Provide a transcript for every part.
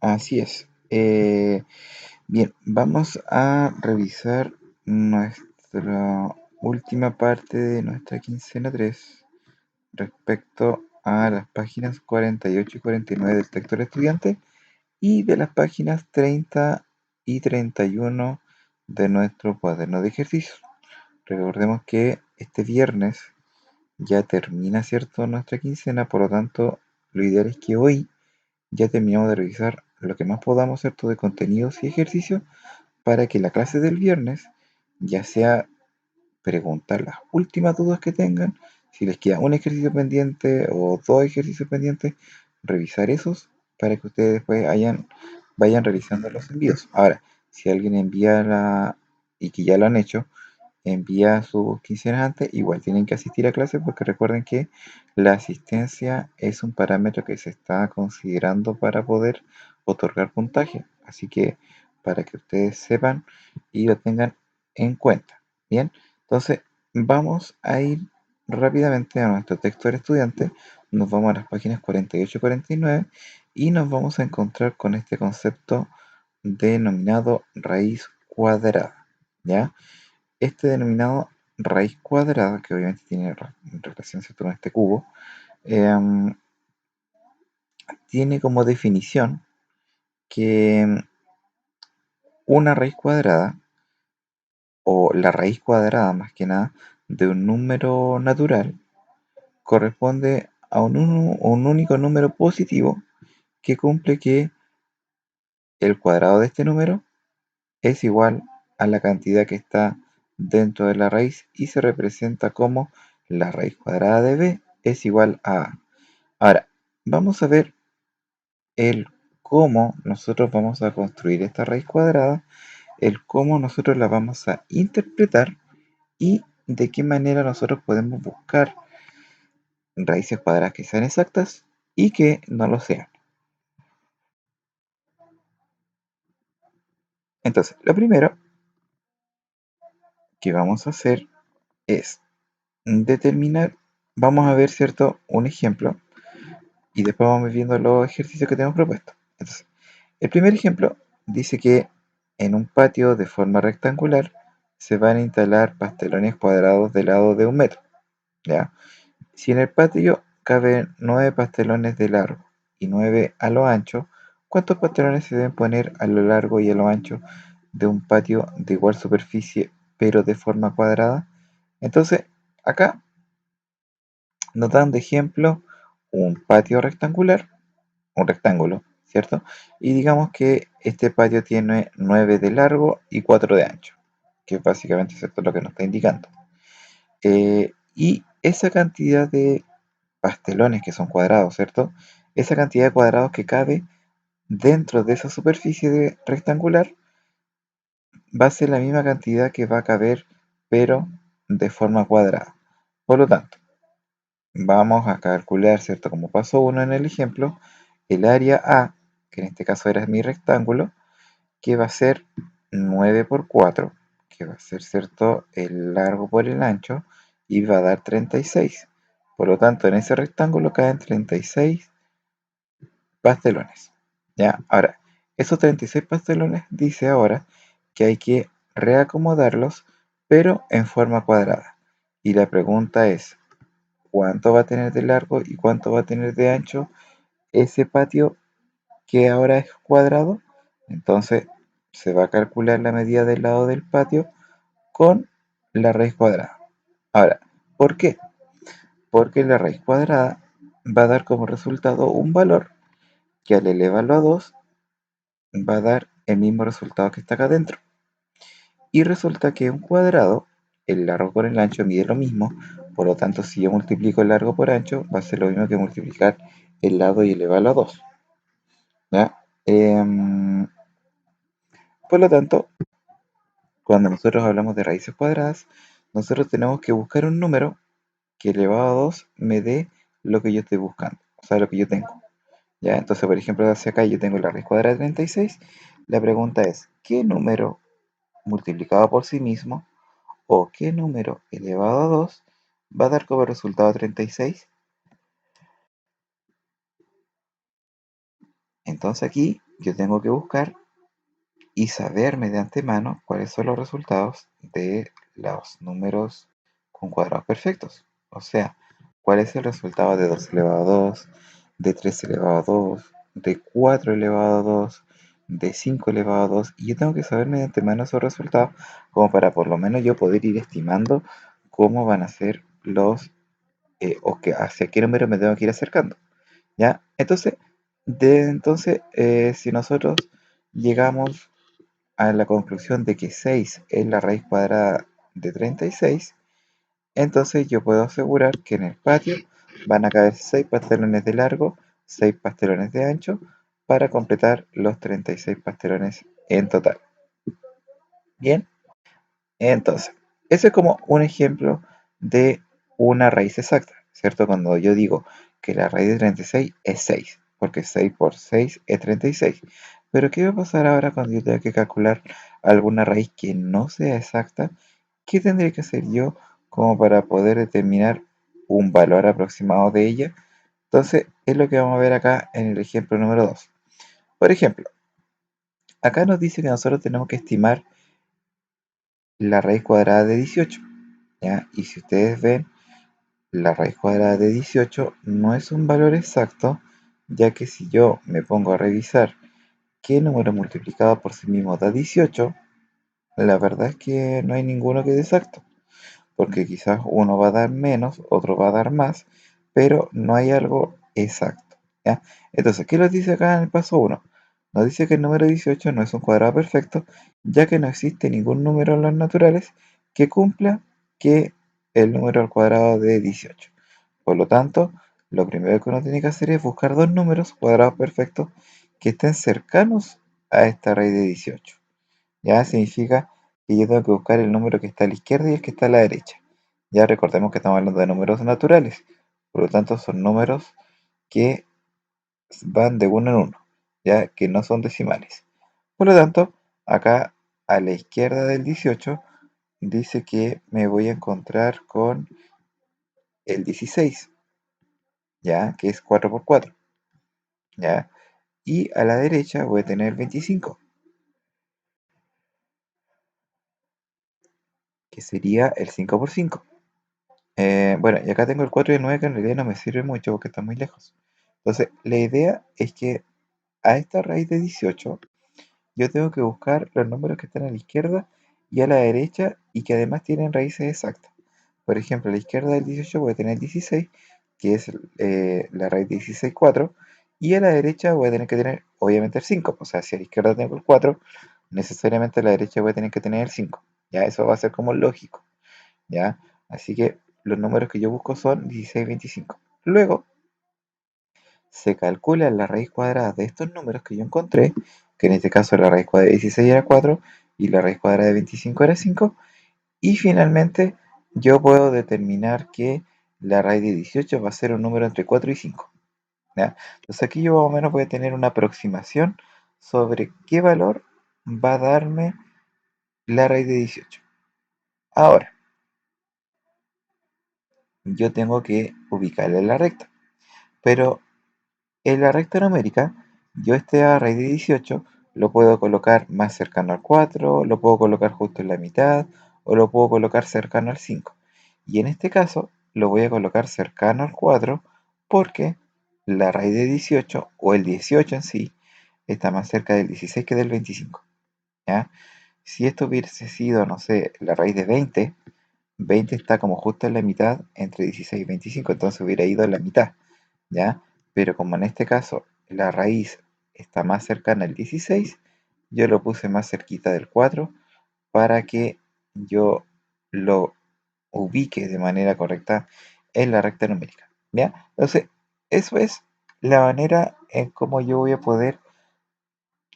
Así es. Bien, vamos a revisar nuestra última parte de nuestra quincena 3 respecto a las páginas 48 y 49 del texto del estudiante y de las páginas 30 y 31 de nuestro cuaderno de ejercicios. Recordemos que este viernes ya termina, ¿cierto?, nuestra quincena, por lo tanto, lo ideal es que hoy ya terminamos de revisar lo que más podamos, ¿cierto?, de contenidos y ejercicios para que la clase del viernes ya sea preguntar las últimas dudas que tengan, si les queda un ejercicio pendiente o dos ejercicios pendientes, revisar esos para que ustedes después vayan realizando los envíos. Ahora, si alguien envía y que ya lo han hecho, envía sus quincenas antes, igual tienen que asistir a clase porque recuerden que la asistencia es un parámetro que se está considerando para poder otorgar puntaje. Así que para que ustedes sepan y lo tengan en cuenta. Bien, entonces vamos a ir rápidamente a nuestro texto del estudiante. Nos vamos a las páginas 48 y 49 y nos vamos a encontrar con este concepto denominado raíz cuadrada. ¿Ya? Este denominado raíz cuadrada, que obviamente tiene relación, ¿cierto?, con este cubo, em, tiene como definición que una raíz cuadrada, o la raíz cuadrada más que nada, de un número natural, corresponde a un único número positivo que cumple que el cuadrado de este número es igual a la cantidad que está dentro de la raíz y se representa como la raíz cuadrada de b es igual a a. Ahora, vamos a ver el cómo nosotros vamos a construir esta raíz cuadrada, el cómo nosotros la vamos a interpretar y de qué manera nosotros podemos buscar raíces cuadradas que sean exactas y que no lo sean. Entonces, lo primero que vamos a hacer es determinar, vamos a ver, ¿cierto?, un ejemplo y después vamos viendo los ejercicios que tenemos propuestos. Entonces, el primer ejemplo dice que en un patio de forma rectangular se van a instalar pastelones cuadrados de lado de 1 metro. ¿Ya? Si en el patio caben 9 pastelones de largo y 9 a lo ancho, ¿cuántos pastelones se deben poner a lo largo y a lo ancho de un patio de igual superficie pero de forma cuadrada? Entonces, acá nos dan de ejemplo un patio rectangular, un rectángulo, ¿cierto? Y digamos que este patio tiene 9 de largo y 4 de ancho, que básicamente es esto lo que nos está indicando. Y esa cantidad de pastelones que son cuadrados, ¿cierto? Esa cantidad de cuadrados que cabe dentro de esa superficie rectangular va a ser la misma cantidad que va a caber, pero de forma cuadrada. Por lo tanto, vamos a calcular, ¿cierto? Como paso 1 en el ejemplo, el área A, que en este caso era mi rectángulo, que va a ser 9 por 4, que va a ser, ¿cierto?, el largo por el ancho, y va a dar 36. Por lo tanto, en ese rectángulo caen 36 pastelones. ¿Ya? Ahora, esos 36 pastelones dice ahora que hay que reacomodarlos, pero en forma cuadrada. Y la pregunta es, ¿cuánto va a tener de largo y cuánto va a tener de ancho ese patio que ahora es cuadrado? Entonces se va a calcular la medida del lado del patio con la raíz cuadrada. Ahora, ¿por qué? Porque la raíz cuadrada va a dar como resultado un valor que al elevarlo a 2 va a dar el mismo resultado que está acá adentro. Y resulta que un cuadrado, el largo por el ancho mide lo mismo, por lo tanto si yo multiplico el largo por ancho va a ser lo mismo que multiplicar el lado y elevarlo a 2. ¿Ya? Por lo tanto, cuando nosotros hablamos de raíces cuadradas, nosotros tenemos que buscar un número que elevado a 2 me dé lo que yo estoy buscando, o sea, lo que yo tengo. ¿Ya? Entonces, por ejemplo, hacia acá yo tengo la raíz cuadrada de 36. La pregunta es, ¿qué número multiplicado por sí mismo o qué número elevado a 2 va a dar como resultado 36? Entonces aquí yo tengo que buscar y saberme de antemano cuáles son los resultados de los números con cuadrados perfectos. O sea, cuál es el resultado de 2 elevado a 2, de 3 elevado a 2, de 4 elevado a 2, de 5 elevado a 2. Y yo tengo que saberme de antemano esos resultados como para por lo menos yo poder ir estimando cómo van a ser los, o que, hacia qué número me tengo que ir acercando. ¿Ya? Entonces, si nosotros llegamos a la conclusión de que 6 es la raíz cuadrada de 36, entonces yo puedo asegurar que en el patio van a caber 6 pastelones de largo, 6 pastelones de ancho, para completar los 36 pastelones en total. Bien, entonces, ese es como un ejemplo de una raíz exacta, ¿cierto? Cuando yo digo que la raíz de 36 es 6, porque 6 por 6 es 36. Pero ¿qué va a pasar ahora cuando yo tenga que calcular alguna raíz que no sea exacta? ¿Qué tendré que hacer yo como para poder determinar un valor aproximado de ella? Entonces, es lo que vamos a ver acá en el ejemplo número 2. Por ejemplo, acá nos dice que nosotros tenemos que estimar la raíz cuadrada de 18, ¿ya? Y si ustedes ven, la raíz cuadrada de 18 no es un valor exacto, ya que si yo me pongo a revisar qué número multiplicado por sí mismo da 18, la verdad es que no hay ninguno que dé exacto, porque quizás uno va a dar menos, otro va a dar más, pero no hay algo exacto, ¿ya? Entonces, ¿qué nos dice acá en el paso 1? Nos dice que el número 18 no es un cuadrado perfecto, ya que no existe ningún número en los naturales que cumpla que el número al cuadrado de 18. Por lo tanto, lo primero que uno tiene que hacer es buscar dos números cuadrados perfectos que estén cercanos a esta raíz de 18. Ya significa que yo tengo que buscar el número que está a la izquierda y el que está a la derecha. Ya recordemos que estamos hablando de números naturales, por lo tanto son números que van de uno en uno, ya que no son decimales. Por lo tanto, acá a la izquierda del 18 dice que me voy a encontrar con el 16, ya que es 4 por 4, ya. Y a la derecha voy a tener 25, que sería el 5 por 5. Bueno, y acá tengo el 4 y el 9 que en realidad no me sirve mucho porque está muy lejos. Entonces, la idea es que a esta raíz de 18 yo tengo que buscar los números que están a la izquierda y a la derecha y que además tienen raíces exactas. Por ejemplo, a la izquierda del 18 voy a tener 16, que es la raíz de 16, 4, y a la derecha voy a tener que tener, obviamente, el 5. O sea, si a la izquierda tengo el 4, necesariamente a la derecha voy a tener que tener el 5. Ya, eso va a ser como lógico. ¿Ya? Así que los números que yo busco son 16 y 25. Luego se calcula la raíz cuadrada de estos números que yo encontré, que en este caso la raíz cuadrada de 16 era 4 y la raíz cuadrada de 25 era 5, y finalmente yo puedo determinar que la raíz de 18 va a ser un número entre 4 y 5. ¿Ya? Entonces aquí yo más o menos voy a tener una aproximación sobre qué valor va a darme la raíz de 18. Ahora, yo tengo que ubicarla en la recta, pero en la recta numérica, yo este a raíz de 18 lo puedo colocar más cercano al 4, lo puedo colocar justo en la mitad o lo puedo colocar cercano al 5. Y en este caso lo voy a colocar cercano al 4 porque la raíz de 18 o el 18 en sí está más cerca del 16 que del 25. ¿Ya? Si esto hubiese sido, no sé, la raíz de 20, 20 está como justo en la mitad entre 16 y 25, entonces hubiera ido en la mitad. ¿Ya? Pero como en este caso la raíz está más cercana al 16, yo lo puse más cerquita del 4 para que yo lo ubique de manera correcta en la recta numérica. ¿Ya? Entonces, eso es la manera en cómo yo voy a poder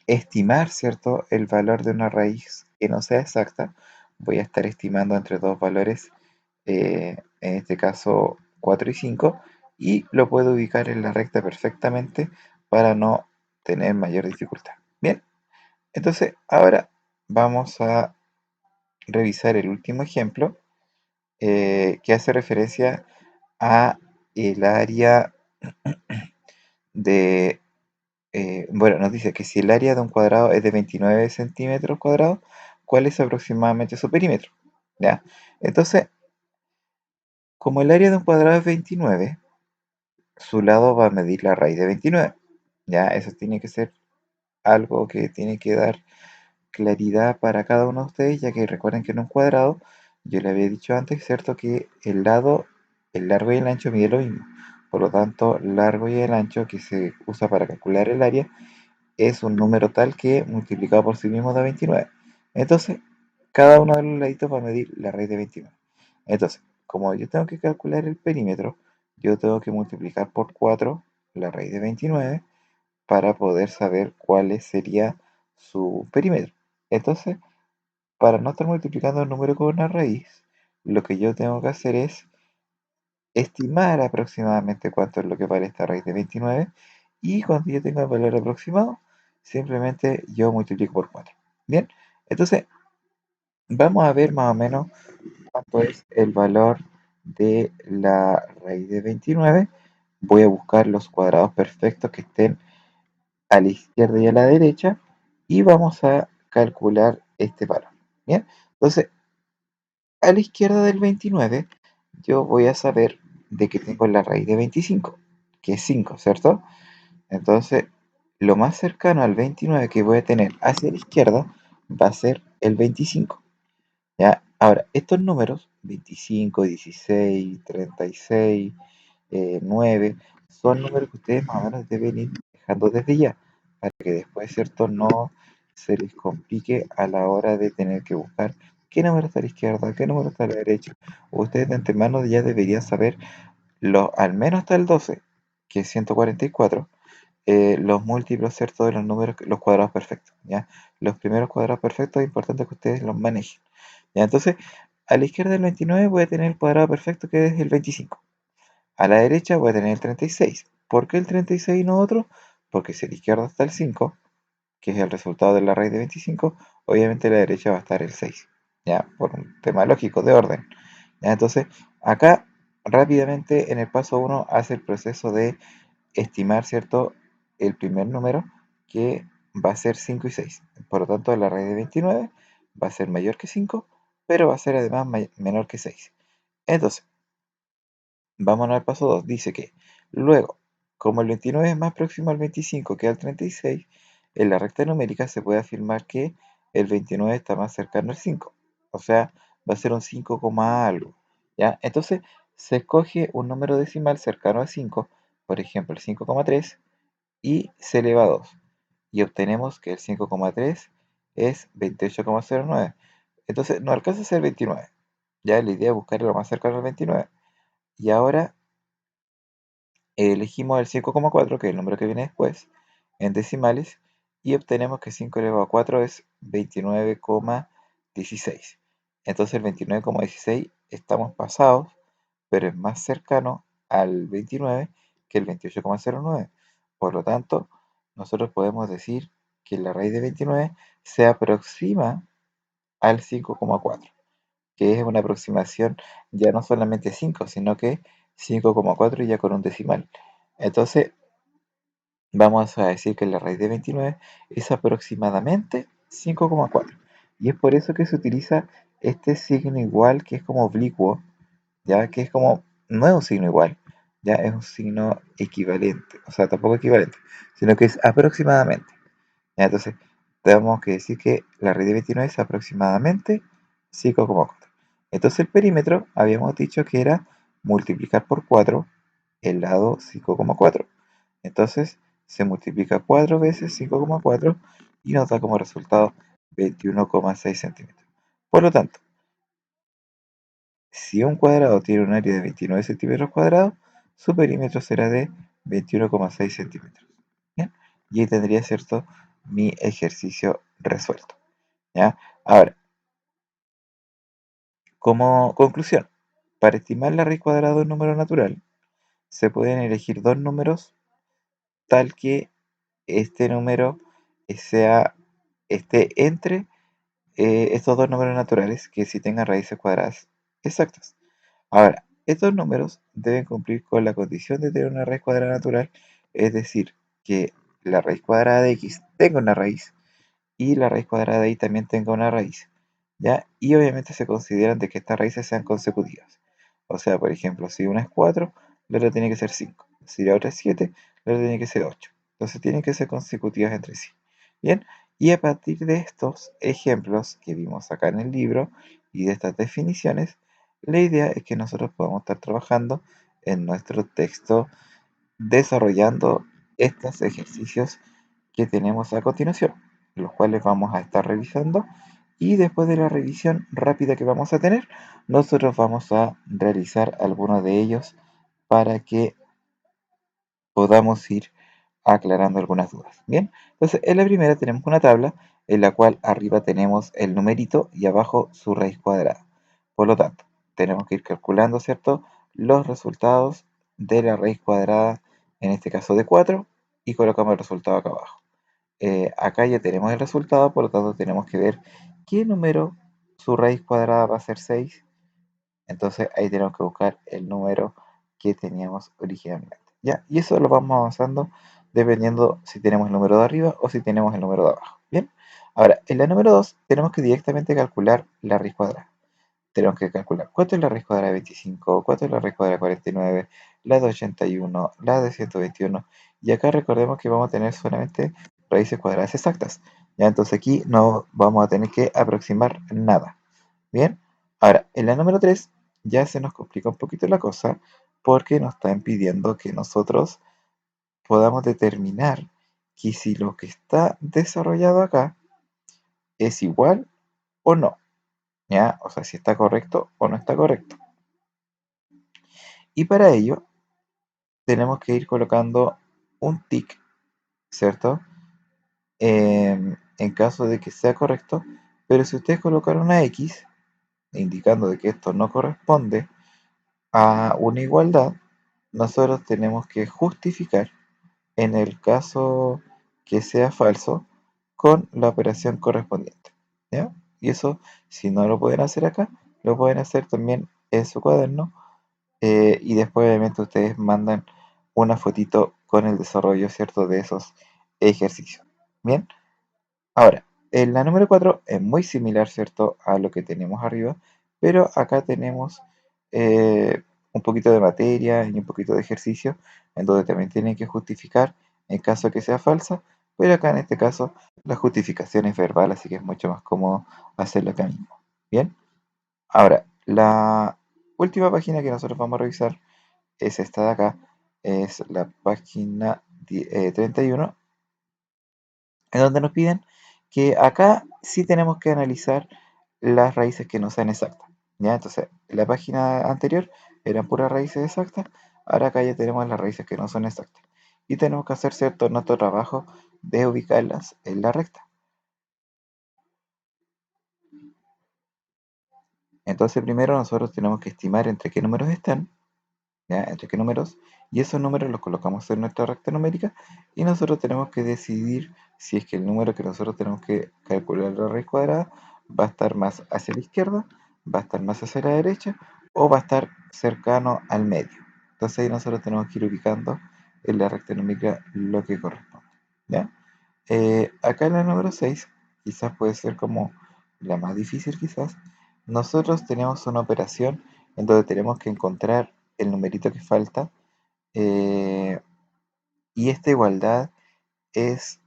estimar, ¿cierto?, el valor de una raíz que no sea exacta. Voy a estar estimando entre dos valores, en este caso 4 y 5, y lo puedo ubicar en la recta perfectamente para no tener mayor dificultad. Bien, entonces ahora vamos a revisar el último ejemplo, que hace referencia a el área de bueno, nos dice que si el área de un cuadrado es de 29 centímetros cuadrados, ¿cuál es aproximadamente su perímetro? ¿Ya? Entonces, como el área de un cuadrado es 29, su lado va a medir la raíz de 29. ¿Ya? Eso tiene que ser algo que tiene que dar claridad para cada uno de ustedes, ya que recuerden que en un cuadrado, yo le había dicho antes, ¿cierto? Que el lado, el largo y el ancho mide lo mismo. Por lo tanto, largo y el ancho que se usa para calcular el área es un número tal que multiplicado por sí mismo da 29. Entonces, cada uno de los laditos va a medir la raíz de 29. Entonces, como yo tengo que calcular el perímetro, yo tengo que multiplicar por 4 la raíz de 29 para poder saber cuál sería su perímetro. Entonces, para no estar multiplicando el número con una raíz, lo que yo tengo que hacer es estimar aproximadamente cuánto es lo que vale esta raíz de 29 y cuando yo tenga el valor aproximado, simplemente yo multiplico por 4. Bien, entonces vamos a ver más o menos cuánto es el valor de la raíz de 29. Voy a buscar los cuadrados perfectos que estén a la izquierda y a la derecha y vamos a calcular este valor. Bien, entonces a la izquierda del 29 yo voy a saber de que tengo la raíz de 25, que es 5, ¿cierto? Entonces lo más cercano al 29 que voy a tener hacia la izquierda va a ser el 25. ¿Ya? Ahora, estos números, 25, 16, 36, 9, son números que ustedes más o menos deben ir dejando desde ya, para que después, ¿cierto?, no se les complique a la hora de tener que buscar qué número está a la izquierda, qué número está a la derecha. Ustedes de antemano ya deberían saber, al menos hasta el 12, que es 144, los múltiplos, ¿cierto?, de los números, los cuadrados perfectos, ¿ya? Los primeros cuadrados perfectos es importante que ustedes los manejen, ¿ya? Entonces, a la izquierda del 29 voy a tener el cuadrado perfecto que es el 25. A la derecha voy a tener el 36. ¿Por qué el 36 y no otro? Porque si a la izquierda está el 5, que es el resultado de la raíz de 25, obviamente a la derecha va a estar el 6, ¿ya? Por un tema lógico de orden. ¿Ya? Entonces, acá rápidamente en el paso 1 hace el proceso de estimar, ¿cierto?, el primer número, que va a ser 5 y 6. Por lo tanto, la raíz de 29 va a ser mayor que 5, pero va a ser además menor que 6. Entonces, vámonos al paso 2. Dice que luego, como el 29 es más próximo al 25 que al 36, en la recta numérica se puede afirmar que el 29 está más cercano al 5. O sea, va a ser un 5, algo. ¿Ya? Entonces, se escoge un número decimal cercano a 5, por ejemplo, el 5,3, y se eleva a 2. Y obtenemos que el 5,3 es 28,09. Entonces, no alcanza a ser 29. Ya la idea es buscar lo más cercano al 29. Y ahora elegimos el 5,4, que es el número que viene después, en decimales, y obtenemos que 5 elevado a 4 es 29,16. Entonces el 29,16 estamos pasados, pero es más cercano al 29 que el 28,09. Por lo tanto, nosotros podemos decir que la raíz de 29 se aproxima al 5,4, que es una aproximación ya no solamente 5, sino que 5,4 ya con un decimal. Entonces, vamos a decir que la raíz de 29 es aproximadamente 5,4. Y es por eso que se utiliza este signo igual, que es como oblicuo, ya que es como, no es un signo igual, ya es un signo equivalente, o sea, tampoco equivalente, sino que es aproximadamente. Ya, entonces, tenemos que decir que la raíz de 29 es aproximadamente 5,4. Entonces, el perímetro habíamos dicho que era multiplicar por 4 el lado 5,4. Entonces, se multiplica 4 veces 5,4 y nos da como resultado 21,6 centímetros. Por lo tanto, si un cuadrado tiene un área de 29 centímetros cuadrados, su perímetro será de 21,6 centímetros. ¿Bien? Y ahí tendría, ¿cierto?, mi ejercicio resuelto. ¿Ya? Ahora, como conclusión, para estimar la raíz cuadrada de un número natural, se pueden elegir dos números tal que este número sea, esté entre estos dos números naturales que sí tengan raíces cuadradas exactas. Ahora, estos números deben cumplir con la condición de tener una raíz cuadrada natural, es decir, que la raíz cuadrada de x tenga una raíz y la raíz cuadrada de y también tenga una raíz, ¿ya? Y obviamente se consideran de que estas raíces sean consecutivas. O sea, por ejemplo, si una es 4, la otra tiene que ser 5. Si la otra es 7, la otra tiene que ser 8. Entonces tienen que ser consecutivas entre sí. Bien, y a partir de estos ejemplos que vimos acá en el libro y de estas definiciones, la idea es que nosotros podamos estar trabajando en nuestro texto desarrollando estos ejercicios que tenemos a continuación, los cuales vamos a estar revisando y después de la revisión rápida que vamos a tener, nosotros vamos a realizar algunos de ellos para que podamos ir aclarando algunas dudas. Bien, entonces en la primera tenemos una tabla en la cual arriba tenemos el numerito y abajo su raíz cuadrada. Por lo tanto, tenemos que ir calculando, ¿cierto? Los resultados de la raíz cuadrada, en este caso de 4, y colocamos el resultado acá abajo. Acá ya tenemos el resultado, por lo tanto tenemos que ver qué número su raíz cuadrada va a ser 6. Entonces ahí tenemos que buscar el número que teníamos originalmente. ¿Ya? Y eso lo vamos avanzando dependiendo si tenemos el número de arriba o si tenemos el número de abajo. Bien. Ahora, en la número 2 tenemos que directamente calcular la raíz cuadrada. Tenemos que calcular cuánto es la raíz cuadrada de 25, cuánto es la raíz cuadrada de 49, la de 81, la de 121. Y acá recordemos que vamos a tener solamente raíces cuadradas exactas. ¿Ya? Entonces aquí no vamos a tener que aproximar nada. Bien, ahora en la número 3 ya se nos complica un poquito la cosa porque nos está impidiendo que nosotros podamos determinar que si lo que está desarrollado acá es igual o no, ¿ya? O sea, si está correcto o no está correcto. Y para ello tenemos que ir colocando un tick, ¿cierto? En caso de que sea correcto, pero si ustedes colocan una X, indicando de que esto no corresponde a una igualdad, nosotros tenemos que justificar en el caso que sea falso con la operación correspondiente. ¿Ya? Y eso, si no lo pueden hacer acá, lo pueden hacer también en su cuaderno y después obviamente ustedes mandan una fotito con el desarrollo, ¿cierto?, de esos ejercicios. Bien, ahora, en la número 4 es muy similar, ¿cierto?, a lo que tenemos arriba, pero acá tenemos un poquito de materia y un poquito de ejercicio, en donde también tienen que justificar en caso que sea falsa, pero acá en este caso la justificación es verbal, así que es mucho más cómodo hacerlo acá mismo. Bien, ahora, la última página que nosotros vamos a revisar es esta de acá, es la página 31, en donde nos piden que acá sí tenemos que analizar las raíces que no sean exactas. ¿Ya? Entonces, en la página anterior eran puras raíces exactas, ahora acá ya tenemos las raíces que no son exactas. Y tenemos que hacer cierto nuestro trabajo de ubicarlas en la recta. Entonces, primero nosotros tenemos que estimar entre qué números están, ¿ya? Entre qué números, y esos números los colocamos en nuestra recta numérica y nosotros tenemos que decidir si es que el número que nosotros tenemos que calcular la raíz cuadrada va a estar más hacia la izquierda, va a estar más hacia la derecha o va a estar cercano al medio. Entonces ahí nosotros tenemos que ir ubicando en la recta numérica lo que corresponde, ¿ya? Acá en la número 6 quizás puede ser como la más difícil quizás. Nosotros tenemos una operación en donde tenemos que encontrar el numerito que falta eh, y esta igualdad es,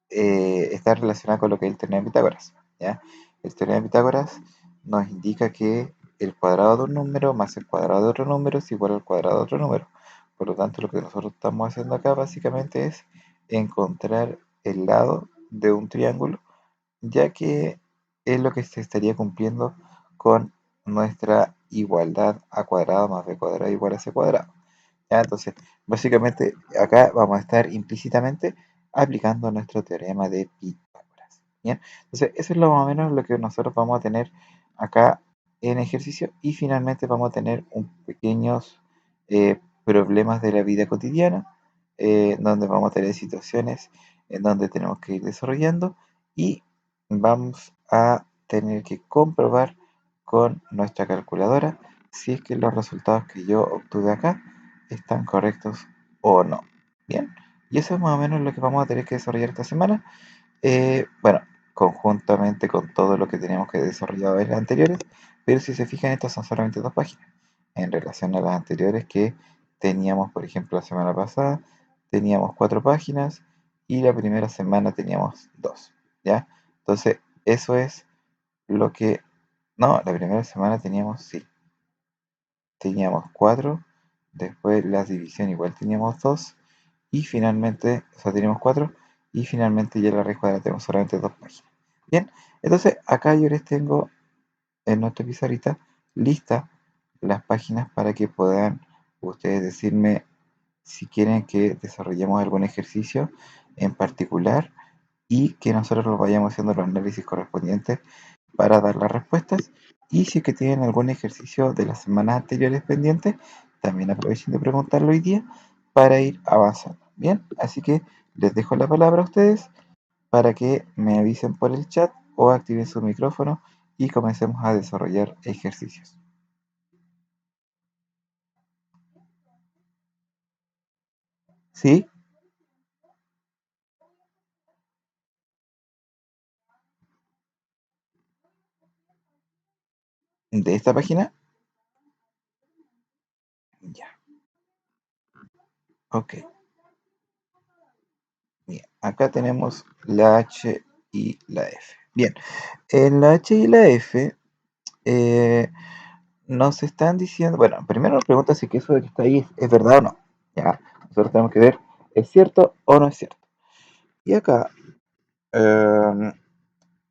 está relacionada con lo que es el teorema de Pitágoras, ¿ya? El teorema de Pitágoras nos indica que el cuadrado de un número más el cuadrado de otro número es igual al cuadrado de otro número. Por lo tanto, lo que nosotros estamos haciendo acá básicamente es encontrar el lado de un triángulo, ya que es lo que se estaría cumpliendo con nuestra igualdad a cuadrado más b cuadrado igual a c cuadrado. ¿Ya? Entonces, básicamente acá vamos a estar implícitamente aplicando nuestro teorema de Pitágoras. ¿Bien? Entonces, eso es lo más o menos lo que nosotros vamos a tener acá en ejercicio y finalmente vamos a tener un pequeños problemas de la vida cotidiana, donde vamos a tener situaciones en donde tenemos que ir desarrollando y vamos a tener que comprobar con nuestra calculadora si es que los resultados que yo obtuve acá están correctos o no. Bien, Y eso es más o menos lo que vamos a tener que desarrollar esta semana. Bueno, conjuntamente con todo lo que teníamos que desarrollar en las anteriores, pero si se fijan, estas son solamente dos páginas en relación a las anteriores que teníamos. Por ejemplo, la semana pasada teníamos cuatro páginas y la primera semana teníamos dos, ¿ya? Entonces, eso es lo que... No, la primera semana teníamos, sí, teníamos cuatro, después la división igual teníamos dos, y finalmente, o sea, teníamos cuatro, y finalmente ya la raíz cuadrada tenemos solamente dos páginas. Bien, entonces acá yo les tengo en nuestra pizarrita lista las páginas para que puedan ustedes decirme si quieren que desarrollemos algún ejercicio en particular y que nosotros lo vayamos haciendo los análisis correspondientes para dar las respuestas. Y si es que tienen algún ejercicio de las semanas anteriores pendientes, también aprovechen de preguntarlo hoy día para ir avanzando. Bien, así que les dejo la palabra a ustedes para que me avisen por el chat o activen su micrófono y comencemos a desarrollar ejercicios. ¿Sí? ¿De esta página? Ya, ok. Bien, acá tenemos la H y la F. Bien, en la H y la F eh, nos están diciendo, bueno, primero nos pregunta si que eso de que está ahí es verdad o no. Ya, nosotros tenemos que ver, ¿es cierto o no es cierto? Y acá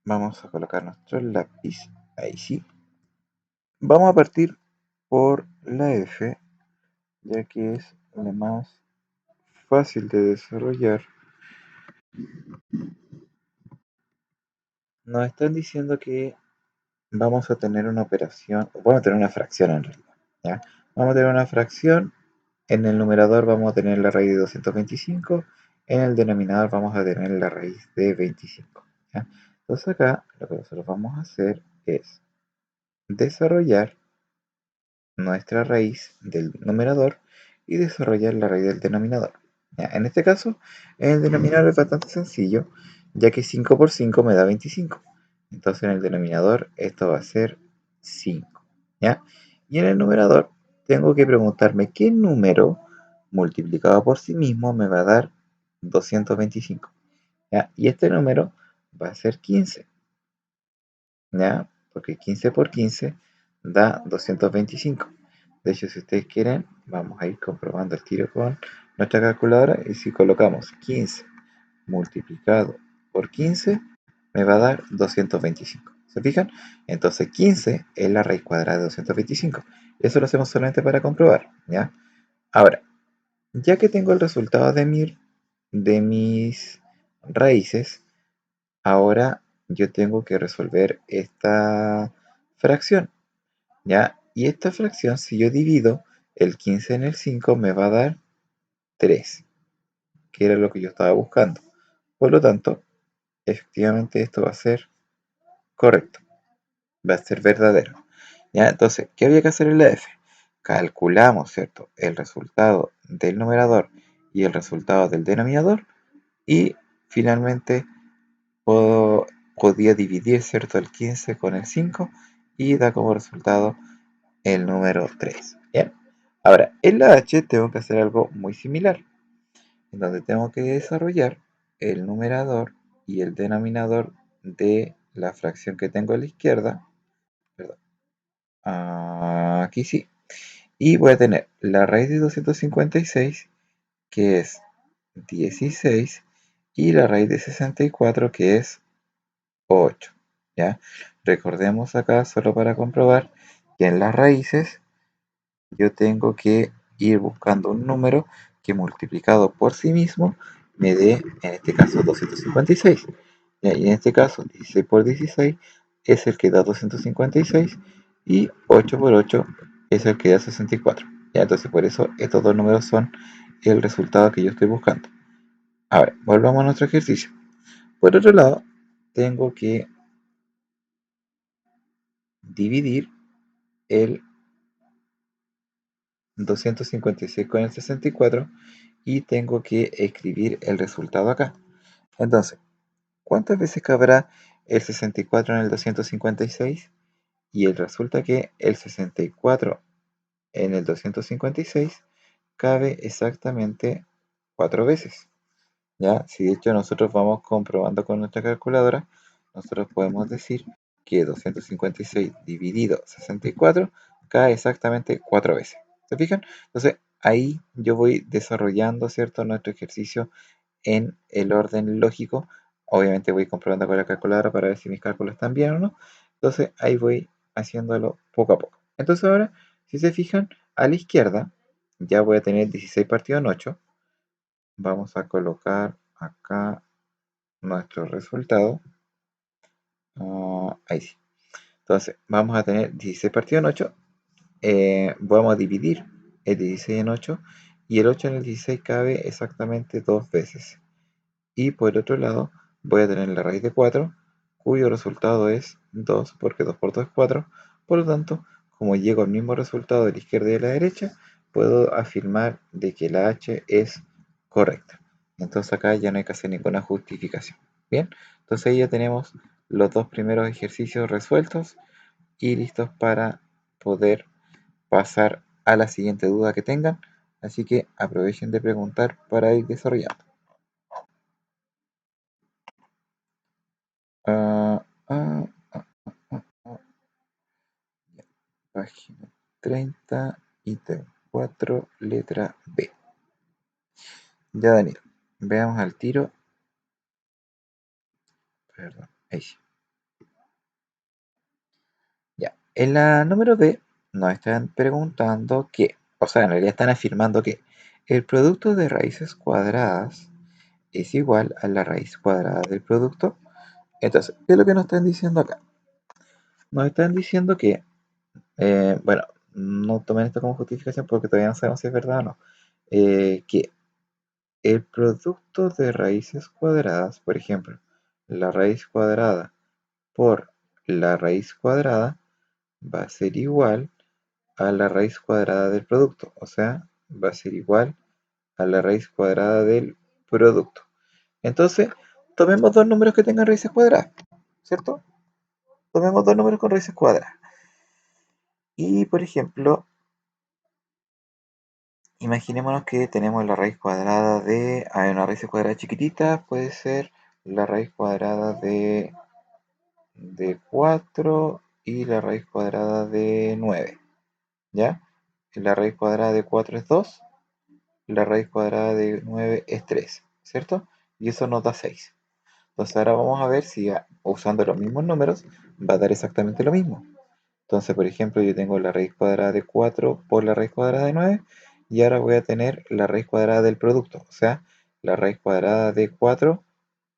vamos a colocar nuestro lápiz, ahí sí. Vamos a partir por la F, ya que es la más fácil de desarrollar. Nos están diciendo que vamos a tener una operación, vamos a tener una fracción en realidad, ¿ya? Vamos a tener una fracción, en el numerador vamos a tener la raíz de 225, en el denominador vamos a tener la raíz de 25, ¿ya? Entonces acá lo que nosotros vamos a hacer es desarrollar nuestra raíz del numerador y desarrollar la raíz del denominador. ¿Ya? En este caso, el denominador es bastante sencillo, ya que 5 por 5 me da 25. Entonces en el denominador esto va a ser 5. ¿Ya? Y en el numerador tengo que preguntarme qué número multiplicado por sí mismo me va a dar 225. ¿Ya? Y este número va a ser 15. ¿Ya? Porque 15 por 15 da 225. De hecho, si ustedes quieren, vamos a ir comprobando el tiro con nuestra calculadora y si colocamos 15 multiplicado por 15, me va a dar 225. ¿Se fijan? Entonces 15 es la raíz cuadrada de 225. Eso lo hacemos solamente para comprobar, ¿ya? Ahora, ya que tengo el resultado de mis raíces, ahora yo tengo que resolver esta fracción, ¿ya? Y esta fracción, si yo divido el 15 en el 5, me va a dar 3, que era lo que yo estaba buscando. Por lo tanto, efectivamente esto va a ser correcto, va a ser verdadero. ¿Ya? Entonces, ¿qué había que hacer en la F? Calculamos, ¿cierto?, el resultado del numerador y el resultado del denominador y finalmente podía dividir, ¿cierto?, el 15 con el 5 y da como resultado el número 3. Bien. Ahora, en la H tengo que hacer algo muy similar, en donde tengo que desarrollar el numerador y el denominador de la fracción que tengo a la izquierda. Perdón. Aquí sí. Y voy a tener la raíz de 256, que es 16, y la raíz de 64, que es 8. ¿Ya? Recordemos acá, solo para comprobar, que en las raíces yo tengo que ir buscando un número que multiplicado por sí mismo me dé, en este caso, 256. ¿Ya? Y en este caso, 16 por 16 es el que da 256 y 8 por 8 es el que da 64. ¿Ya? Entonces, por eso estos dos números son el resultado que yo estoy buscando. Ahora, volvamos a nuestro ejercicio. Por otro lado, tengo que dividir el 256 con el 64 y tengo que escribir el resultado acá. Entonces, ¿cuántas veces cabrá el 64 en el 256? Y resulta que el 64 en el 256 cabe exactamente 4 veces. ¿Ya? Si de hecho nosotros vamos comprobando con nuestra calculadora, nosotros podemos decir que 256 dividido 64 cae exactamente 4 veces. ¿Se fijan? Entonces ahí yo voy desarrollando, ¿cierto?, nuestro ejercicio en el orden lógico. Obviamente voy comprobando con la calculadora para ver si mis cálculos están bien o no. Entonces ahí voy haciéndolo poco a poco. Entonces ahora, si se fijan, a la izquierda ya voy a tener 16 partido en 8. Vamos a colocar acá nuestro resultado. Ahí sí. Entonces vamos a tener 16 partido en 8. Vamos a dividir el 16 en 8 y el 8 en el 16 cabe exactamente 2 veces. Y por otro lado, voy a tener la raíz de 4, cuyo resultado es 2, porque 2 por 2 es 4. Por lo tanto, como llego al mismo resultado de la izquierda y de la derecha, puedo afirmar de que la h es correcta. Entonces acá ya no hay que hacer ninguna justificación. Bien, entonces ahí ya tenemos los dos primeros ejercicios resueltos y listos para poder pasar a la siguiente duda que tengan. Así que aprovechen de preguntar para ir desarrollando. Ah, ah, ah, ah, ah. Página 30, ítem 4, letra B. Ya, Daniel, veamos al tiro. Perdón, ahí sí. Ya, en la número B nos están preguntando que, o sea, en realidad están afirmando que el producto de raíces cuadradas es igual a la raíz cuadrada del producto. Entonces, ¿qué es lo que nos están diciendo acá? Nos están diciendo que, bueno, no tomen esto como justificación porque todavía no sabemos si es verdad o no, que el producto de raíces cuadradas, por ejemplo, la raíz cuadrada por la raíz cuadrada va a ser igual a la raíz cuadrada del producto, o sea, va a ser igual a la raíz cuadrada del producto. Entonces, tomemos dos números que tengan raíces cuadradas, ¿cierto? Tomemos dos números con raíces cuadradas. Y, por ejemplo, imaginémonos que tenemos la raíz cuadrada de, hay una raíz cuadrada chiquitita, puede ser la raíz cuadrada de 4 y la raíz cuadrada de 9, ¿ya? La raíz cuadrada de 4 es 2, la raíz cuadrada de 9 es 3, ¿cierto? Y eso nos da 6. Entonces ahora vamos a ver si usando los mismos números va a dar exactamente lo mismo. Entonces, por ejemplo, yo tengo la raíz cuadrada de 4 por la raíz cuadrada de 9 y ahora voy a tener la raíz cuadrada del producto, o sea, la raíz cuadrada de 4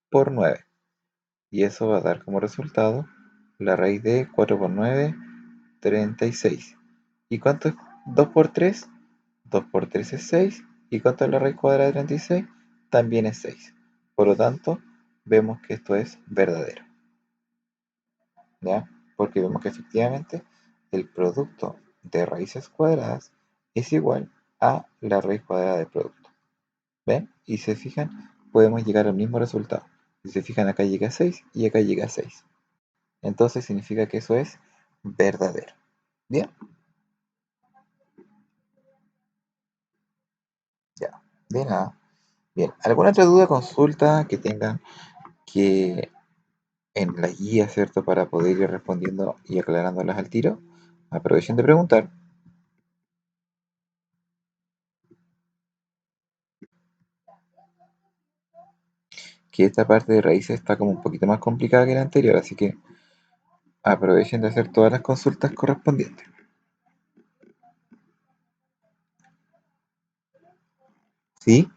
por 9. Y eso va a dar como resultado la raíz de 4 por 9, 36. ¿Y cuánto es 2 por 3? 2 por 3 es 6. ¿Y cuánto es la raíz cuadrada de 36? También es 6. Por lo tanto, vemos que esto es verdadero, ¿ya? Porque vemos que efectivamente el producto de raíces cuadradas es igual a la raíz cuadrada del producto. ¿Ven? Y se fijan, podemos llegar al mismo resultado. Si se fijan, acá llega a 6 y acá llega a 6. Entonces significa que eso es verdadero. Bien, ya, de nada. Bien, ¿alguna otra duda, consulta que tengan que en la guía, ¿cierto? Para poder ir respondiendo y aclarándolas al tiro. Aprovechen de preguntar. Que esta parte de raíces está como un poquito más complicada que la anterior, así que aprovechen de hacer todas las consultas correspondientes. ¿Sí?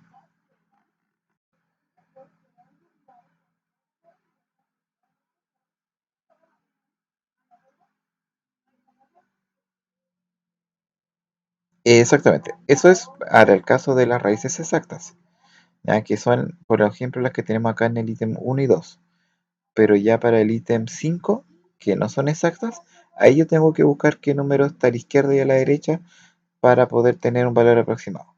Exactamente. Eso es para el caso de las raíces exactas, ya que son, por ejemplo, las que tenemos acá en el ítem 1 y 2. Pero ya para el ítem 5, que no son exactas, ahí yo tengo que buscar qué número está a la izquierda y a la derecha para poder tener un valor aproximado.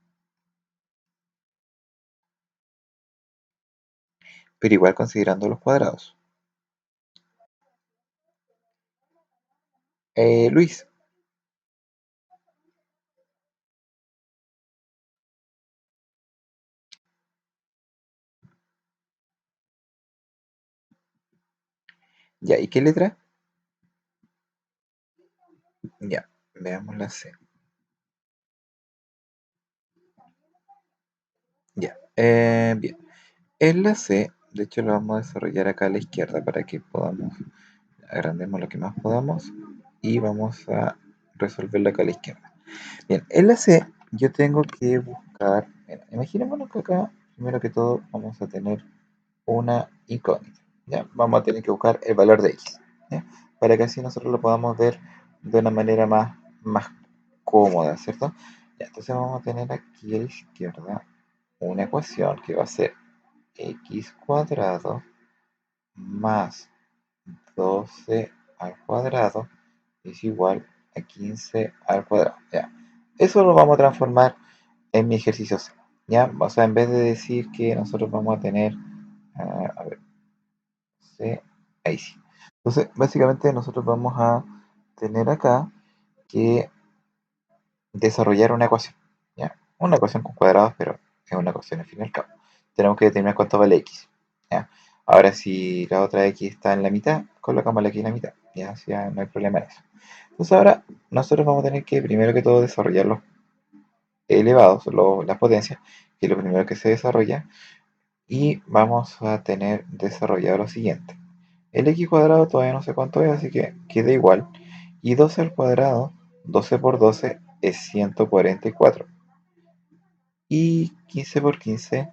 pero igual considerando los cuadrados. Luis, ya, ¿y qué letra? Ya, veamos la C. Ya, bien. En la C, de hecho lo vamos a desarrollar acá a la izquierda para que podamos, agrandemos lo que más podamos y vamos a resolverlo acá a la izquierda. Bien, en la C yo tengo que buscar, mira, imaginémonos que acá, primero que todo, vamos a tener una incógnita, ¿ya? Vamos a tener que buscar el valor de x, ¿ya? Para que así nosotros lo podamos ver de una manera más cómoda, ¿cierto? Ya, entonces vamos a tener aquí a la izquierda una ecuación que va a ser x cuadrado más 12 al cuadrado es igual a 15 al cuadrado. Ya. Eso lo vamos a transformar en mi ejercicio C. ¿Ya? O sea, en vez de decir que nosotros vamos a tener, a ver, C, ahí sí. Entonces, básicamente nosotros vamos a tener acá que desarrollar una ecuación. ¿Ya? Una ecuación con cuadrados, pero es una ecuación al fin y al cabo. Tenemos que determinar cuánto vale x. ¿Ya? Ahora, si la otra x está en la mitad, colocamos la x en la mitad. Ya, así ya no hay problema en eso. Entonces ahora nosotros vamos a tener que, primero que todo, desarrollar los elevados, las potencias, que es lo primero que se desarrolla, y vamos a tener desarrollado lo siguiente. El x cuadrado todavía no sé cuánto es, así que queda igual. Y 12 al cuadrado, 12 por 12 es 144. Y 15 por 15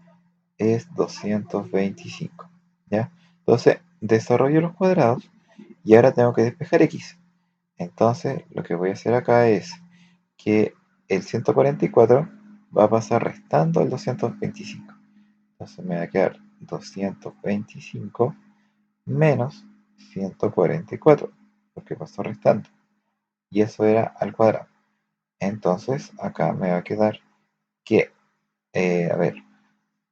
es 225. ¿Ya? Entonces, desarrollo los cuadrados y ahora tengo que despejar x. Entonces, lo que voy a hacer acá es que el 144 va a pasar restando el 225. Entonces me va a quedar 225 menos 144, porque pasó restando. Y eso era al cuadrado. Entonces, acá me va a quedar que, a ver,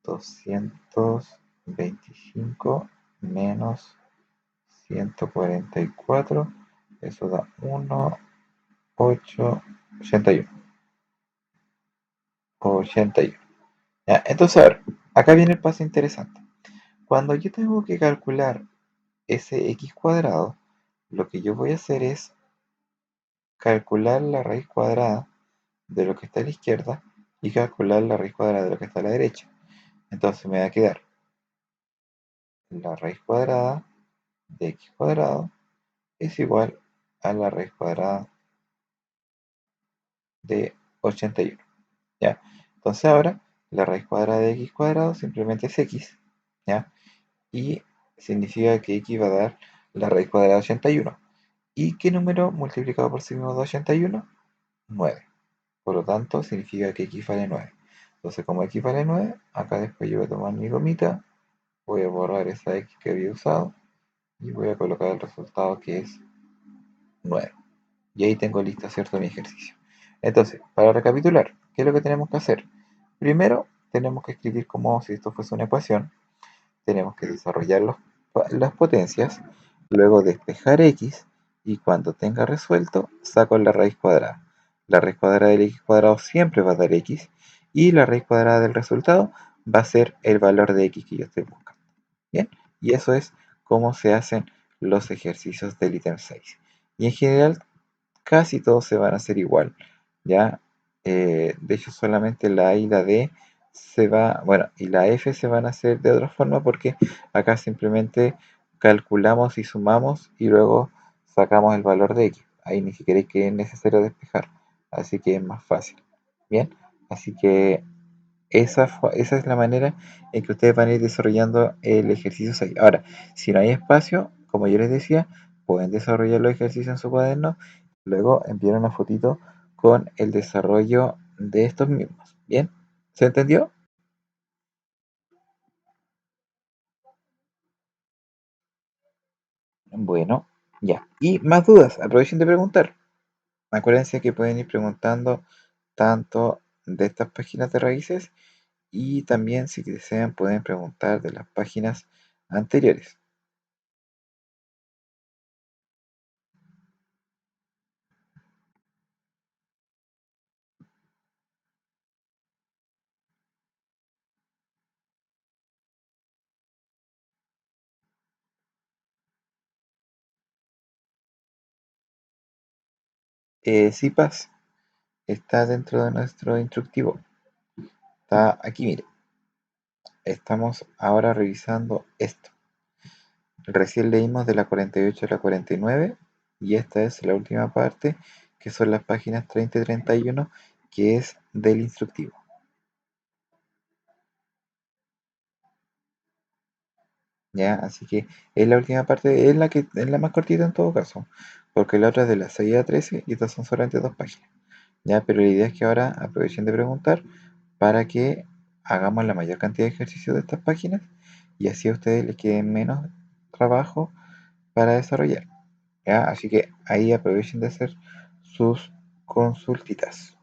225 menos 144, eso da 1, 8, 81. 81. Ya, entonces, a ver, acá viene el paso interesante. Cuando yo tengo que calcular ese x cuadrado, lo que yo voy a hacer es calcular la raíz cuadrada de lo que está a la izquierda y calcular la raíz cuadrada de lo que está a la derecha. Entonces me va a quedar la raíz cuadrada de x cuadrado es igual a la raíz cuadrada de 81. ¿Ya? Entonces ahora la raíz cuadrada de x cuadrado simplemente es x. ¿Ya? Y significa que x va a dar la raíz cuadrada de 81. ¿Y qué número multiplicado por sí mismo de 81? 9. Por lo tanto, significa que x vale 9. Entonces, como x vale 9, acá después yo voy a tomar mi gomita, voy a borrar esa x que había usado y voy a colocar el resultado que es 9. Y ahí tengo listo, ¿cierto?, mi ejercicio. Entonces, para recapitular, ¿qué es lo que tenemos que hacer? Primero, tenemos que escribir como si esto fuese una ecuación. Tenemos que desarrollar las potencias, luego despejar x y cuando tenga resuelto, saco la raíz cuadrada. La raíz cuadrada del x cuadrado siempre va a dar x y la raíz cuadrada del resultado va a ser el valor de x que yo estoy buscando. Bien, y eso es cómo se hacen los ejercicios del ítem 6. Y en general casi todos se van a hacer igual, ¿ya? De hecho, solamente la A y la D bueno, y la F se van a hacer de otra forma porque acá simplemente calculamos y sumamos y luego sacamos el valor de X. Ahí ni siquiera hay que es necesario despejar, así que es más fácil. Bien, así que esa es la manera en que ustedes van a ir desarrollando el ejercicio 6. Ahora, si no hay espacio, como yo les decía, pueden desarrollar los ejercicios en su cuaderno, luego enviar una fotito con el desarrollo de estos mismos. ¿Bien? ¿Se entendió? Bueno, ya. Y más dudas, aprovechen de preguntar. Acuérdense que pueden ir preguntando tanto de estas páginas de raíces y también si desean pueden preguntar de las páginas anteriores. CIPAS está dentro de nuestro instructivo. Está aquí, mire. Estamos ahora revisando esto. Recién leímos de la 48 a la 49 y esta es la última parte, que son las páginas 30 y 31, que es del instructivo. ¿Ya? Así que es la última parte, es la más cortita en todo caso, porque la otra es de las 6 a 13 y estas son solamente dos páginas. ¿Ya? Pero la idea es que ahora aprovechen de preguntar para que hagamos la mayor cantidad de ejercicios de estas páginas y así a ustedes les quede menos trabajo para desarrollar. ¿Ya? Así que ahí aprovechen de hacer sus consultitas.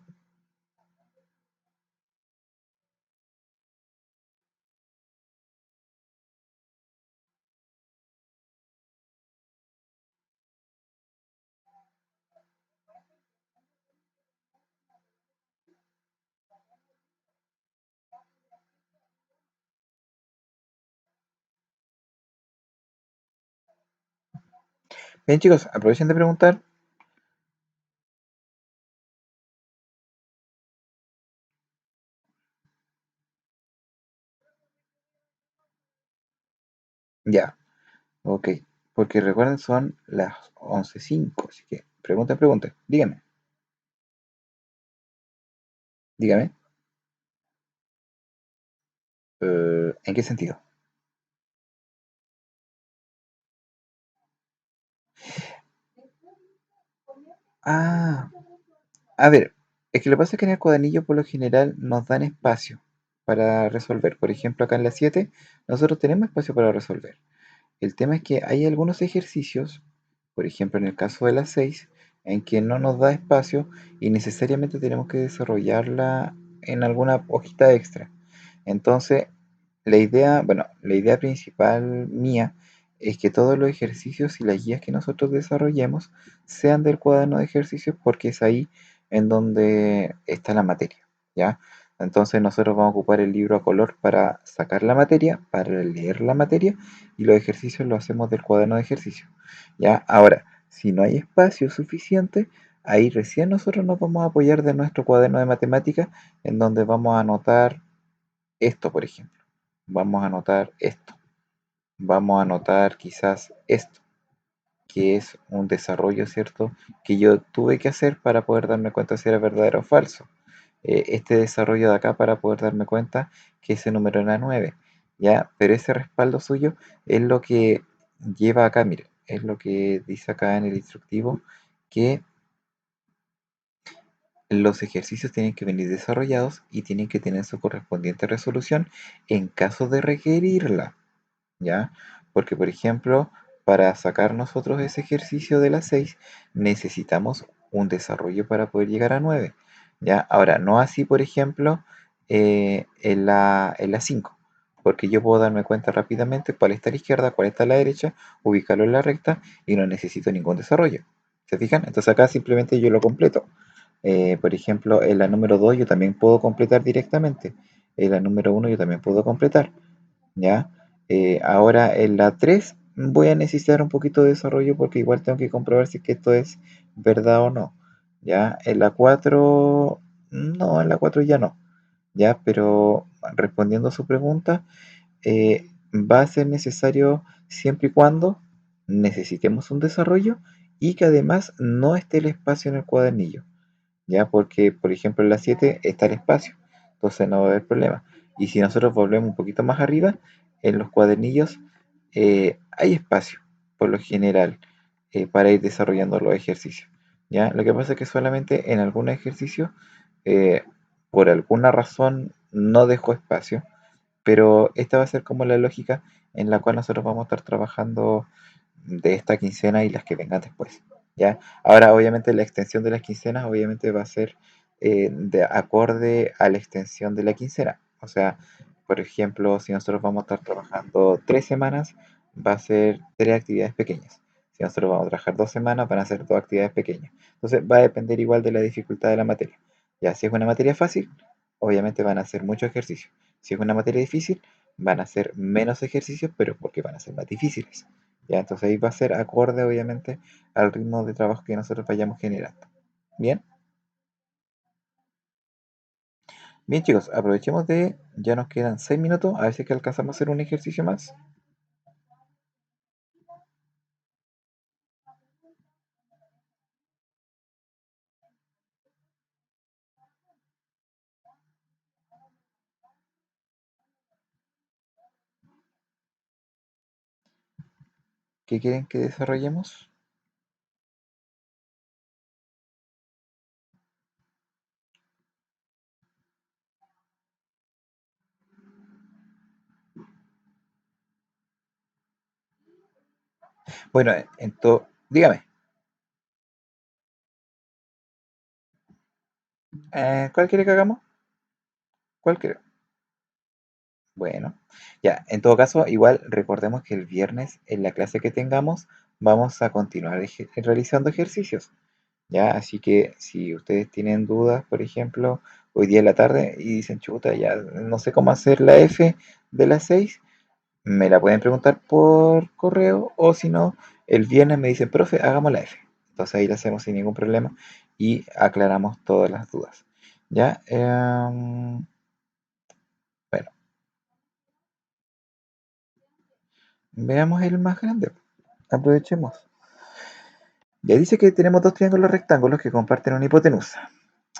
Bien chicos, aprovechen de preguntar. Ya, ok. Porque recuerden son las 11:05, así que pregunten, pregunten. Díganme, dígame. ¿En qué sentido? Ah, a ver, es que lo que pasa es que en el cuadernillo por lo general nos dan espacio para resolver. Por ejemplo, acá en la 7 nosotros tenemos espacio para resolver. El tema es que hay algunos ejercicios, por ejemplo en el caso de las 6, en que no nos da espacio y necesariamente tenemos que desarrollarla en alguna hojita extra. Entonces, la idea principal mía es que todos los ejercicios y las guías que nosotros desarrollemos sean del cuaderno de ejercicios porque es ahí en donde está la materia, ¿ya? Entonces nosotros vamos a ocupar el libro a color para sacar la materia, para leer la materia y los ejercicios los hacemos del cuaderno de ejercicio, ¿ya? Ahora, si no hay espacio suficiente, ahí recién nosotros nos vamos a apoyar de nuestro cuaderno de matemáticas en donde vamos a anotar esto, por ejemplo. Vamos a anotar esto. Vamos a anotar quizás esto, que es un desarrollo, ¿cierto? Que yo tuve que hacer para poder darme cuenta si era verdadero o falso. Este desarrollo de acá para poder darme cuenta que ese número era 9, ¿ya? Pero ese respaldo suyo es lo que lleva acá, mire, es lo que dice acá en el instructivo, que los ejercicios tienen que venir desarrollados y tienen que tener su correspondiente resolución en caso de requerirla. ¿Ya? Porque, por ejemplo, para sacar nosotros ese ejercicio de las 6 necesitamos un desarrollo para poder llegar a 9, ¿ya? Ahora, no así, por ejemplo, en la 5 porque yo puedo darme cuenta rápidamente cuál está a la izquierda, cuál está a la derecha, ubicarlo en la recta y no necesito ningún desarrollo. ¿Se fijan? Entonces acá simplemente yo lo completo. Por ejemplo, en la número 2 yo también puedo completar directamente. En la número uno yo también puedo completar. ¿Ya? Ahora en la 3 voy a necesitar un poquito de desarrollo porque igual tengo que comprobar si es que esto es verdad o no, ¿ya? En la 4 no, en la 4 ya no, ¿ya? Pero respondiendo a su pregunta, va a ser necesario siempre y cuando necesitemos un desarrollo y que además no esté el espacio en el cuadernillo. ¿Ya? Porque, por ejemplo, en la 7 está el espacio, entonces no va a haber problema. Y si nosotros volvemos un poquito más arriba, en los cuadernillos hay espacio, por lo general, para ir desarrollando los ejercicios, ¿ya? Lo que pasa es que solamente en algunos ejercicios, eh, por alguna razón, no dejo espacio, pero esta va a ser como la lógica en la cual nosotros vamos a estar trabajando de esta quincena y las que vengan después, ¿ya? Ahora, obviamente, la extensión de las quincenas, obviamente, va a ser de acorde a la extensión de la quincena. O sea, Por ejemplo, si nosotros vamos a estar trabajando 3 semanas, va a ser 3 actividades pequeñas. Si nosotros vamos a trabajar 2 semanas, van a ser 2 actividades pequeñas. Entonces va a depender igual de la dificultad de la materia. Ya, si es una materia fácil, obviamente van a hacer mucho ejercicio. Si es una materia difícil, van a hacer menos ejercicios, pero porque van a ser más difíciles. Ya, entonces ahí va a ser acorde, obviamente, al ritmo de trabajo que nosotros vayamos generando. Bien, bien chicos, aprovechemos ya nos quedan 6 minutos, a ver si es que alcanzamos a hacer un ejercicio más. ¿Qué quieren que desarrollemos? Bueno, entonces, dígame, ¿cuál quiere que hagamos? ¿Cuál quiere? Bueno, ya, en todo caso, igual recordemos que el viernes en la clase que tengamos vamos a continuar realizando ejercicios, ¿ya? Así que si ustedes tienen dudas, por ejemplo, hoy día en la tarde y dicen, chuta, ya no sé cómo hacer la F de las 6, me la pueden preguntar por correo o si no, el viernes me dicen, profe, hagamos la F. Entonces ahí la hacemos sin ningún problema y aclaramos todas las dudas. ¿Ya? Bueno, veamos el más grande. Aprovechemos. Ya dice que tenemos dos triángulos rectángulos que comparten una hipotenusa.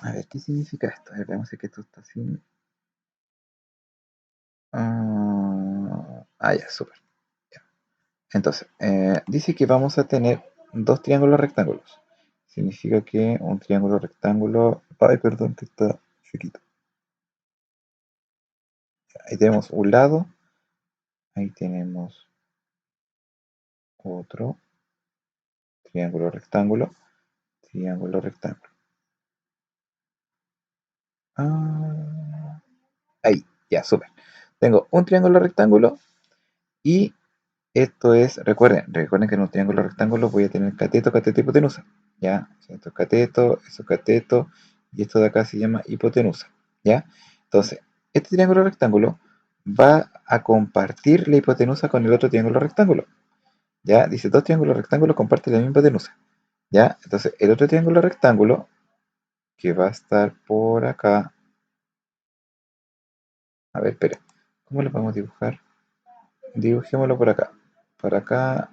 A ver, ¿qué significa esto? A ver, veamos si es que esto está así. Ya, súper. Ya. Entonces, dice que vamos a tener dos triángulos rectángulos. Significa que un triángulo rectángulo. Ay, perdón, que está chiquito. Ahí tenemos un lado. Ahí tenemos otro triángulo rectángulo. Triángulo rectángulo. Ah, ahí, ya, súper. Tengo un triángulo rectángulo y esto es, recuerden que en un triángulo rectángulo voy a tener cateto, cateto, hipotenusa. ¿Ya? Esto es cateto, eso es cateto, y esto de acá se llama hipotenusa. ¿Ya? Entonces, este triángulo rectángulo va a compartir la hipotenusa con el otro triángulo rectángulo. ¿Ya? Dice, dos triángulos rectángulos comparten la misma hipotenusa. ¿Ya? Entonces, el otro triángulo rectángulo, que va a estar por acá, a ver, espera, ¿cómo lo podemos dibujar? Dibujémoslo por acá, para acá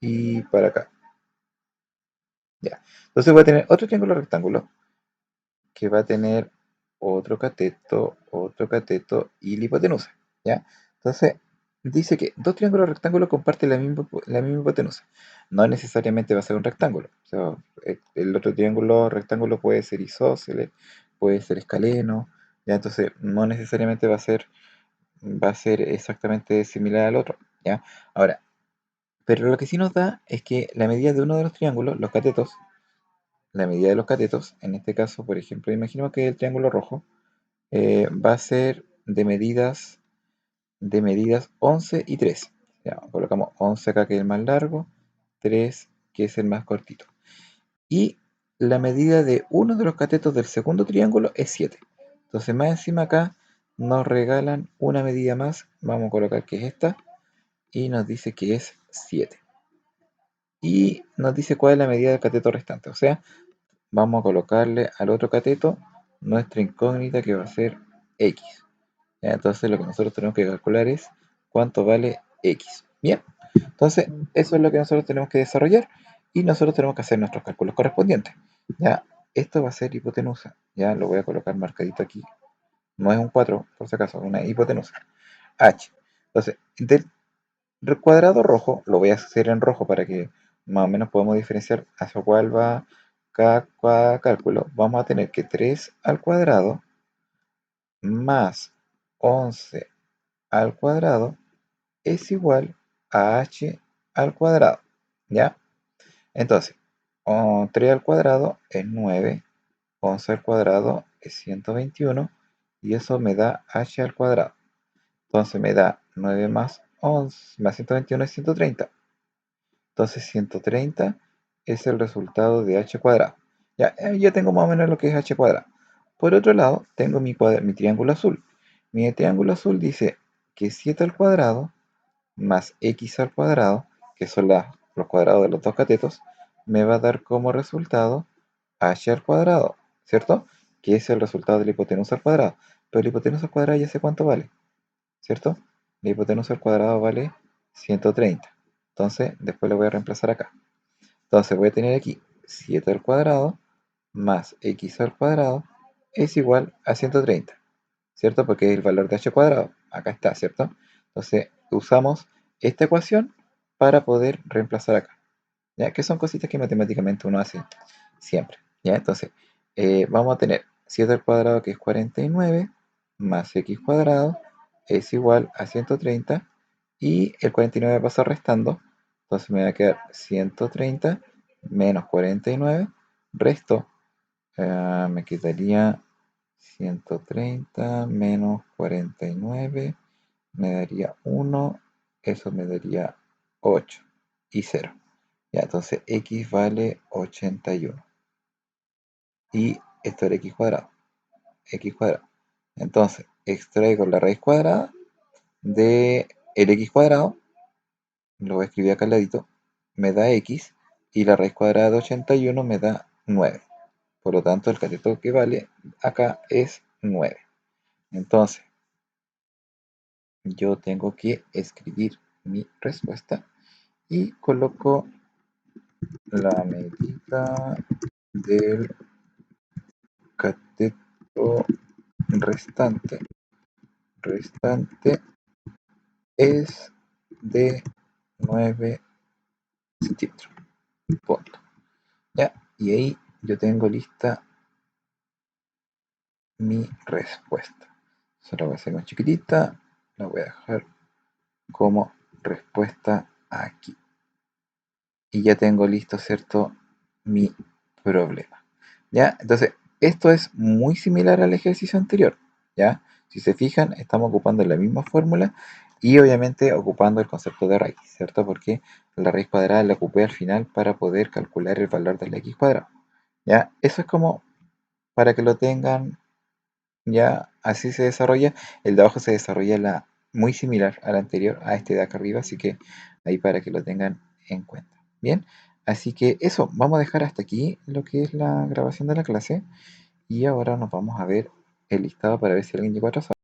y para acá. Ya. Entonces voy a tener otro triángulo rectángulo que va a tener otro cateto y la hipotenusa. ¿Ya? Entonces, dice que dos triángulos rectángulos comparten la misma hipotenusa. No necesariamente va a ser un rectángulo. O sea, el otro triángulo rectángulo puede ser isósceles, puede ser escaleno. ¿Ya? Entonces, no necesariamente va a ser exactamente similar al otro. ¿Ya? Ahora, pero lo que sí nos da es que la medida de uno de los triángulos, los catetos, la medida de los catetos, en este caso, por ejemplo, imaginemos que el triángulo rojo va a ser de medidas 11 y 3. Ya, colocamos 11 acá que es el más largo, 3 que es el más cortito. Y la medida de uno de los catetos del segundo triángulo es 7. Entonces más encima acá nos regalan una medida más, vamos a colocar que es esta, y nos dice que es 7. Y nos dice cuál es la medida del cateto restante. O sea, vamos a colocarle al otro cateto nuestra incógnita que va a ser x. ¿Ya? Entonces lo que nosotros tenemos que calcular es cuánto vale x. Bien, entonces eso es lo que nosotros tenemos que desarrollar y nosotros tenemos que hacer nuestros cálculos correspondientes. Ya, esto va a ser hipotenusa. Ya lo voy a colocar marcadito aquí. No es un 4 por si acaso, es una hipotenusa. H. Entonces, del cuadrado rojo, lo voy a hacer en rojo para que más o menos podamos diferenciar hacia cuál va cada cálculo. Vamos a tener que 3 al cuadrado más 11 al cuadrado es igual a h al cuadrado. ¿Ya? Entonces, 3 al cuadrado es 9, 11 al cuadrado es 121 y eso me da h al cuadrado. Entonces me da 9 más 11, más 121 es 130. Entonces 130 es el resultado de h cuadrado. Ya tengo más o menos lo que es h cuadrado. Por otro lado, tengo mi triángulo azul. Mi triángulo azul dice que 7 al cuadrado más x al cuadrado, que son los cuadrados de los dos catetos, me va a dar como resultado h al cuadrado, ¿cierto? Que es el resultado de la hipotenusa al cuadrado. Pero la hipotenusa al cuadrado ya sé cuánto vale, ¿cierto? La hipotenusa al cuadrado vale 130. Entonces, después lo voy a reemplazar acá. Entonces voy a tener aquí 7 al cuadrado más x al cuadrado es igual a 130, ¿cierto? Porque es el valor de h cuadrado. Acá está, ¿cierto? Entonces usamos esta ecuación para poder reemplazar acá, ¿ya? Que son cositas que matemáticamente uno hace siempre, ¿ya? Entonces, vamos a tener 7 al cuadrado, que es 49, más x cuadrado es igual a 130, y el 49 pasa restando, entonces me va a quedar 130 menos 49, resto, me quedaría 130 menos 49, me daría 1, eso me daría 8 y 0. Ya, entonces x vale 81. Y esto era x cuadrado. X cuadrado. Entonces, extraigo la raíz cuadrada de el x cuadrado, lo voy a escribir acá al ladito, me da x, y la raíz cuadrada de 81 me da 9. Por lo tanto, el cateto que vale acá es 9. Entonces, yo tengo que escribir mi respuesta y coloco la medida del cateto restante es de 9 centímetros. Punto. ¿Ya? Y ahí yo tengo lista mi respuesta. Se la voy a hacer más chiquitita. La voy a dejar como respuesta aquí. Y ya tengo listo, ¿cierto? Mi problema. ¿Ya? Entonces, esto es muy similar al ejercicio anterior. ¿Ya? Si se fijan, estamos ocupando la misma fórmula y obviamente ocupando el concepto de raíz, ¿cierto? Porque la raíz cuadrada la ocupé al final para poder calcular el valor del x cuadrado. ¿Ya? Eso es como para que lo tengan, ya así se desarrolla. El de abajo se desarrolla muy similar al anterior, a este de acá arriba, así que ahí para que lo tengan en cuenta. Bien, así que eso, vamos a dejar hasta aquí lo que es la grabación de la clase y ahora nos vamos a ver el listado para ver si alguien llegó atrasado.